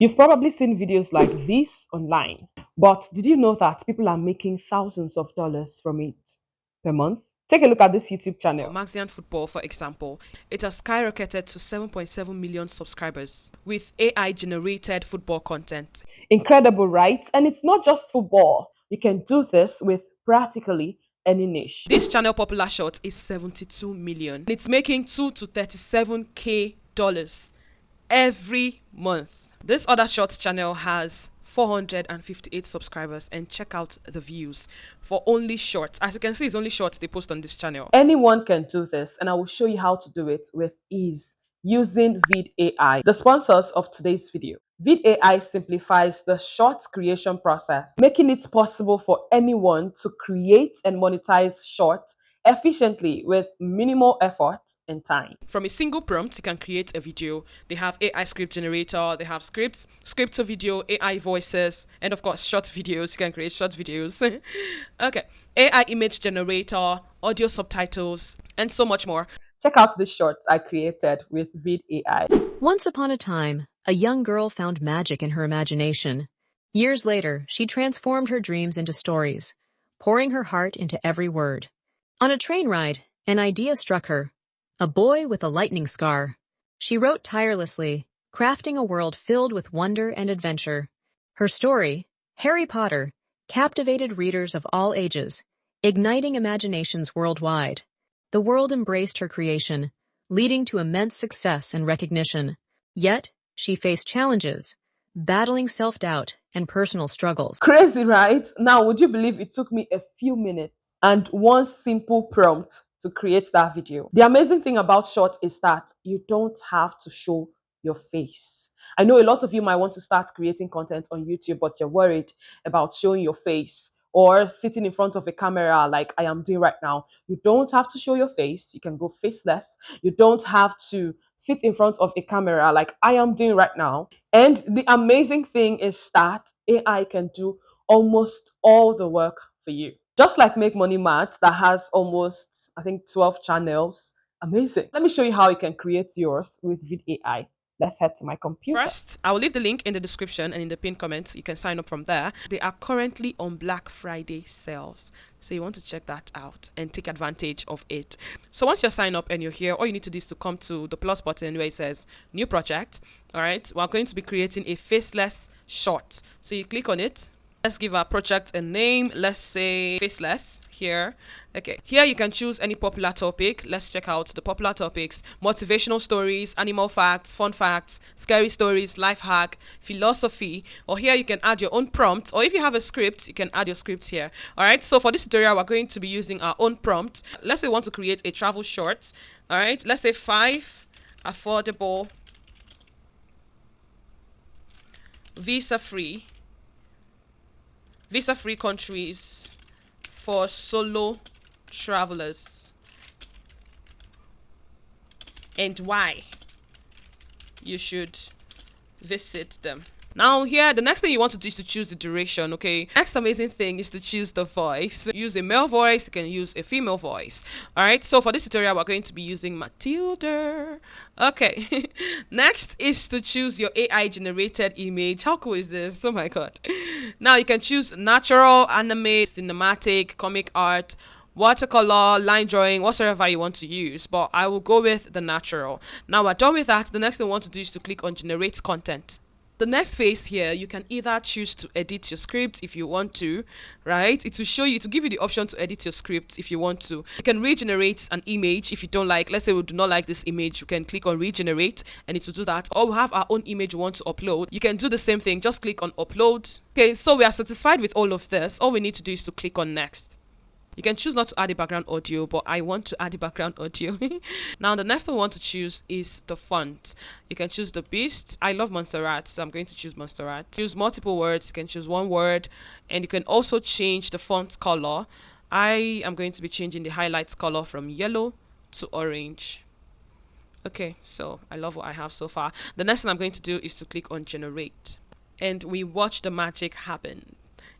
You've probably seen videos like this online, but did you know that people are making thousands of dollars from it per month? Take a look at this YouTube channel. Maxian Football, for example, it has skyrocketed to 7.7 million subscribers with AI generated football content. Incredible, right? And it's not just football. You can do this with practically any niche. This channel popular short is 72 million. It's making 2 to 37k dollars every month. This other short channel has 458 subscribers, and check out the views for only shorts. As you can see, it's only shorts they post on this channel. Anyone can do this, and I will show you how to do it with ease using Vid AI, the sponsors of today's video. Vid AI simplifies the short creation process, making it possible for anyone to create and monetize shorts efficiently with minimal effort and time. From a single prompt, you can create a video. They have AI script generator, they have scripts, script to video, AI voices, and of course, short videos. You can create short videos. Okay, AI image generator, audio subtitles, and so much more. Check out the shorts I created with Vid AI. Once upon a time, a young girl found magic in her imagination. Years later, she transformed her dreams into stories, pouring her heart into every word. On a train ride, an idea struck her. A boy with a lightning scar. She wrote tirelessly, crafting a world filled with wonder and adventure. Her story, Harry Potter, captivated readers of all ages, igniting imaginations worldwide. The world embraced her creation, leading to immense success and recognition. Yet, she faced challenges, battling self-doubt and personal struggles. Crazy, right? Now, would you believe it took me a few minutes and one simple prompt to create that video? The amazing thing about short is that you don't have to show your face. I know a lot of you might want to start creating content on YouTube, but you're worried about showing your face or sitting in front of a camera like I am doing right now. You don't have to show your face. You can go faceless. You don't have to sit in front of a camera like I am doing right now. And the amazing thing is that AI can do almost all the work for you. Just like Make Money Math that has almost, I think, 12 channels. Amazing. Let me show you how you can create yours with Vid AI. Let's head to my computer. First, I will leave the link in the description and in the pinned comments. You can sign up from there. They are currently on Black Friday sales. So you want to check that out and take advantage of it. So once you're signed up and you're here, all you need to do is to come to the plus button where it says new project. All right. We're going to be creating a faceless short. So you click on it. Let's give our project a name. Let's say faceless here. Okay, here you can choose any popular topic. Let's check out the popular topics: motivational stories, animal facts, fun facts, scary stories, life hack, philosophy. Or here you can add your own prompt, or if you have a script, you can add your script here. All right, so for this tutorial, we're going to be using our own prompt. Let's say we want to create a travel short. All right, let's say 5 affordable visa-free countries for solo travelers and why you should visit them. Now here, the next thing you want to do is to choose the duration, okay? Next amazing thing is to choose the voice. Use a male voice, you can use a female voice. All right, so for this tutorial, we're going to be using Matilda. Okay, next is to choose your AI generated image. How cool is this? Oh my God. Now you can choose natural, anime, cinematic, comic art, watercolor, line drawing, whatsoever you want to use, but I will go with the natural. Now we're done with that. The next thing we want to do is to click on generate content. The next phase here, you can either choose to edit your script if you want to, right? It will show you, to give you the option to edit your script if you want to. You can regenerate an image if you don't like. Let's say we do not like this image, you can click on regenerate and it will do that. Or we have our own image we want to upload. You can do the same thing, just click on upload. Okay, so we are satisfied with all of this. All we need to do is to click on next. You can choose not to add a background audio, but I want to add a background audio. Now, the next thing we want to choose is the font. You can choose the Beast. I love Montserrat, so I'm going to choose Montserrat. Choose multiple words. You can choose one word, and you can also change the font color. I am going to be changing the highlights color from yellow to orange. Okay, so I love what I have so far. The next thing I'm going to do is to click on generate, and we watch the magic happen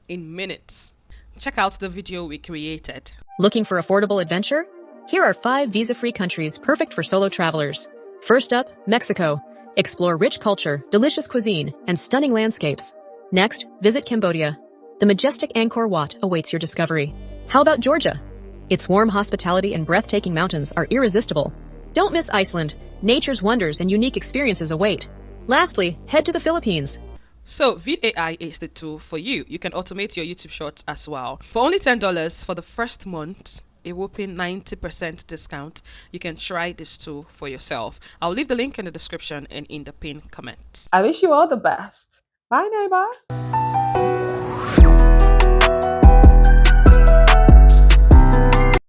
in minutes. Check out the video we created. Looking for affordable adventure? Here are 5 visa-free countries perfect for solo travelers. First up, Mexico. Explore rich culture, delicious cuisine, and stunning landscapes. Next, visit Cambodia. The majestic Angkor Wat awaits your discovery. How about Georgia? Its warm hospitality and breathtaking mountains are irresistible. Don't miss Iceland. Nature's wonders and unique experiences await. Lastly, head to the Philippines. So, VAI is the tool for you. You can automate your YouTube shorts as well. For only $10 for the first month, a whopping 90% discount, you can try this tool for yourself. I'll leave the link in the description and in the pinned comment. I wish you all the best. Bye, neighbor.